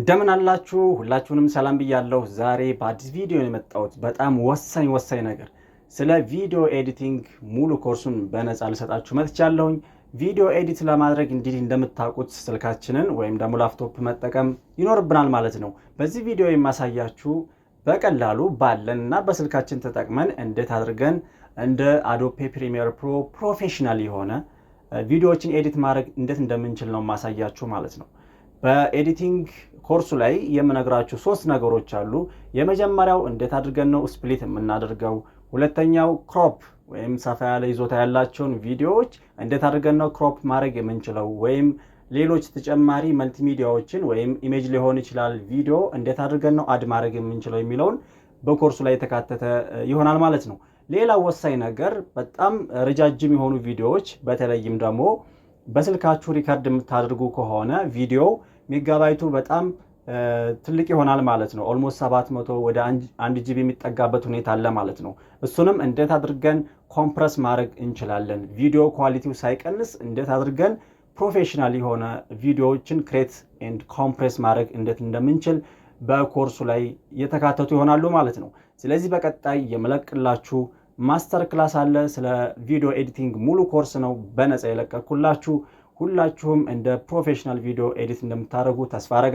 እንደምን አላችሁ ሁላችሁንም ሰላም ብያለሁ። ዛሬ በአዲስ ቪዲዮ የመጣሁት በጣም ወሳኝ ነገር ስለ ቪዲዮ ኤዲቲንግ ሙሉ ኮርሱን በነፃ ልሰጣችሁ መጥቻለሁኝ። ቪዲዮ ኤዲት ለማድረግ እንግዲህ እንደምታውቁት ስልካችንን ወይም ደግሞ ላፕቶፕ መጠቀም ይኖርብናል ማለት ነው። በዚህ ቪዲዮ የማሳያችሁ በቀላሉ ባለንና በስልካችን ተጠቅመን እንዴት አድርገን እንደ አዶቤ ፕሪሚየር ፕሮ ፕሮፌሽናል የሆነ ቪዲዮዎችን ኤዲት ማድረግ እንዴት እንደምንችል ነው ማሳያችሁ ማለት ነው። በኤዲቲንግ ኮርሱ ላይ የምነግራችሁ 3 ነገሮች አሉ። የመጀመሪያው እንዴት አድርገን ነው ስፕሊት የምናደርገው፣ ሁለተኛው ክሮፕ ወይም ሰፋ ያለ ይዞታ ያላቸውን ቪዲዮዎች እንዴት አድርገን ነው ክሮፕ ማድረግ የምንችለው፣ ወይም ሌሎች ተጨማሪ መልቲሚዲያዎችን ወይም ኢሜጅ ሊሆን ይችላል ቪዲዮ እንዴት አድርገን ነው አድ ማድረግ የምንችለው የሚለውን በኮርሱ ላይ የተካተተ ይሆናል ማለት ነው። ሌላው ወሳኝ ነገር በጣም ረጃጅም የሆኑ ቪዲዮዎች በተለይም ደግሞ በስልካችሁ ሪከርድ የምታደርጉ ከሆነ ቪዲዮ ሜጋባይቱ በጣም ትልቅ ይሆናል ማለት ነው። ኦልሞስት 700 ወደ 1 ጂቢ የሚጠጋበት ሁኔታ አለ ማለት ነው። እሱንም እንዴት አድርገን ኮምፕረስ ማድረግ እንችላለን፣ ቪዲዮ ኳሊቲው ሳይቀንስ እንዴት አድርገን ፕሮፌሽናል የሆነ ቪዲዮዎችን ክሬት ኤንድ ኮምፕረስ ማድረግ እንዴት እንደምንችል በኮርሱ ላይ የተካተቱ ይሆናሉ ማለት ነው። ስለዚህ በቀጣይ የመለቅላችሁ ማስተር ክላስ አለ። ስለ ቪዲዮ ኤዲቲንግ ሙሉ ኮርስ ነው በነፃ የለቀኩላችሁ። ሁላችሁም እንደ ፕሮፌሽናል ቪዲዮ ኤዲት እንደምታደርጉ ተስፋ አደርጋለሁ።